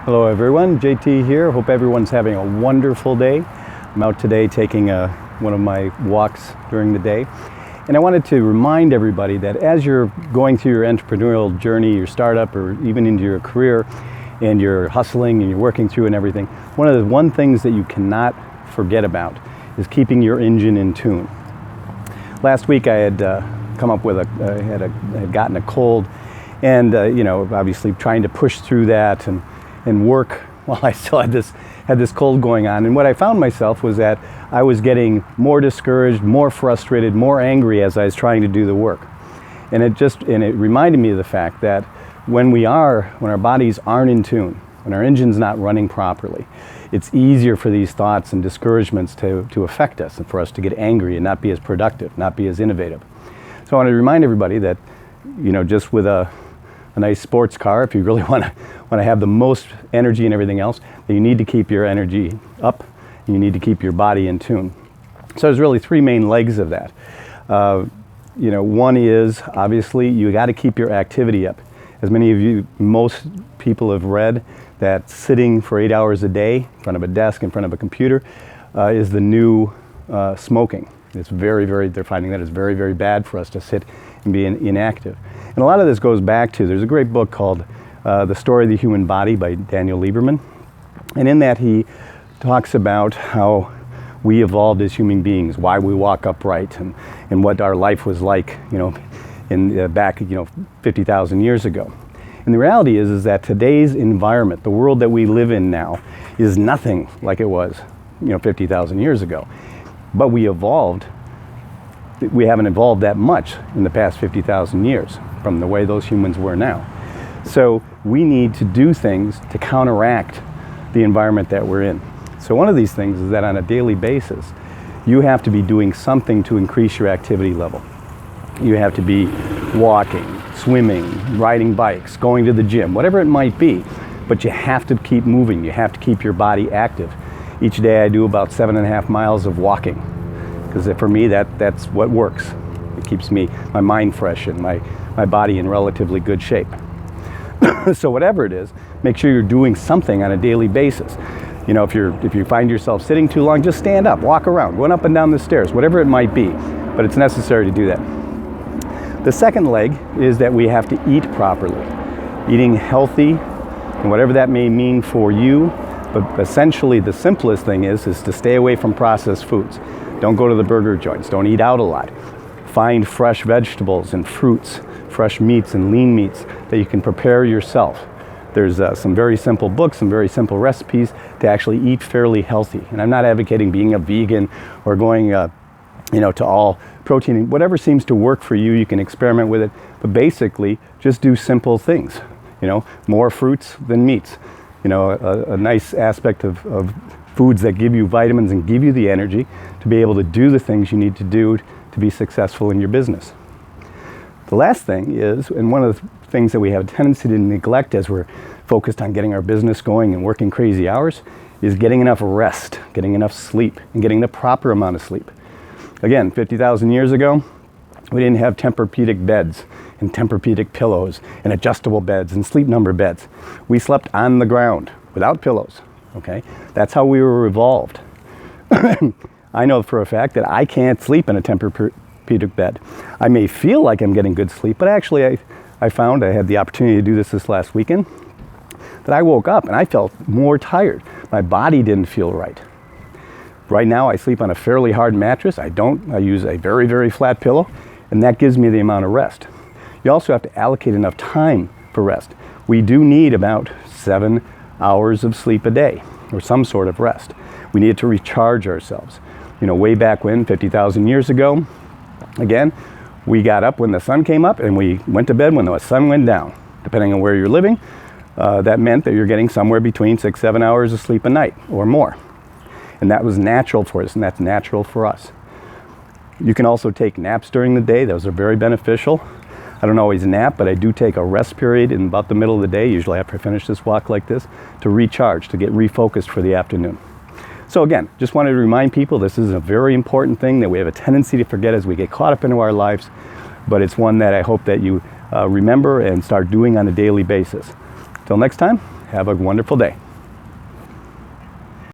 Hello everyone, JT here. Hope everyone's having a wonderful day. I'm out today taking one of my walks during the day. And I wanted to remind everybody that as you're going through your entrepreneurial journey, your startup, or even into your career, and you're hustling and you're working through and everything, one things that you cannot forget about is keeping your engine in tune. Last week I had come up with I had gotten a cold, and obviously trying to push through that and work while I still had this cold going on. And what I found myself was that I was getting more discouraged, more frustrated, more angry as I was trying to do the work. And it reminded me of the fact that when our bodies aren't in tune, when our engine's not running properly, it's easier for these thoughts and discouragements to affect us and for us to get angry and not be as productive, not be as innovative. So I want to remind everybody that, just with a nice sports car, if you really want to have the most energy and everything else, then you need to keep your energy up, and you need to keep your body in tune. So there's really three main legs of that. One is, obviously, you got to keep your activity up. As most people have read, that sitting for 8 hours a day in front of a desk, in front of a computer, is the new smoking. It's they're finding that it's very, very bad for us to sit and be inactive. And a lot of this goes back to, there's a great book called The Story of the Human Body by Daniel Lieberman. And in that he talks about how we evolved as human beings, why we walk upright, and what our life was like, back 50,000 years ago. And the reality is that today's environment, the world that we live in now, is nothing like it was 50,000 years ago. But we haven't evolved that much in the past 50,000 years from the way those humans were now. So we need to do things to counteract the environment that we're in. So one of these things is that on a daily basis, you have to be doing something to increase your activity level. You have to be walking, swimming, riding bikes, going to the gym, whatever it might be, but you have to keep moving. You have to keep your body active. Each day I do about 7.5 miles of walking, because for me that's what works. It keeps my mind fresh and my body in relatively good shape. So whatever it is, make sure you're doing something on a daily basis. If you find yourself sitting too long, just stand up, walk around, run up and down the stairs, whatever it might be, but it's necessary to do that. The second leg is that we have to eat properly. Eating healthy, and whatever that may mean for you, but essentially the simplest thing is to stay away from processed foods. Don't go to the burger joints, don't eat out a lot. Find fresh vegetables and fruits, fresh meats and lean meats that you can prepare yourself. There's some very simple books, some very simple recipes to actually eat fairly healthy. And I'm not advocating being a vegan or going to all protein. Whatever seems to work for you, you can experiment with it. But basically, just do simple things. More fruits than meats. A nice aspect of foods that give you vitamins and give you the energy to be able to do the things you need to do to be successful in your business. The last thing is, and one of the things that we have a tendency to neglect as we're focused on getting our business going and working crazy hours, is getting enough rest, getting enough sleep, and getting the proper amount of sleep. Again, 50,000 years ago, we didn't have Tempur-Pedic beds and Tempur-Pedic pillows and adjustable beds and sleep number beds. We slept on the ground without pillows, okay? That's how we were evolved. I know for a fact that I can't sleep in a Tempur-Pedic bed. I may feel like I'm getting good sleep, but actually I found, I had the opportunity to do this last weekend, that I woke up and I felt more tired. My body didn't feel right. Right now I sleep on a fairly hard mattress. I use a very, very flat pillow, and that gives me the amount of rest. You also have to allocate enough time for rest. We do need about 7 hours of sleep a day, or some sort of rest. We need to recharge ourselves. Way back when, 50,000 years ago, again, we got up when the sun came up and we went to bed when the sun went down. Depending on where you're living, that meant that you're getting somewhere between 6-7 hours of sleep a night or more. And that was natural for us, and that's natural for us. You can also take naps during the day. Those are very beneficial. I don't always nap, but I do take a rest period in about the middle of the day, usually after I finish this walk like this, to recharge, to get refocused for the afternoon. So again, just wanted to remind people this is a very important thing that we have a tendency to forget as we get caught up into our lives, but it's one that I hope that you remember and start doing on a daily basis. Till next time, Have a wonderful day.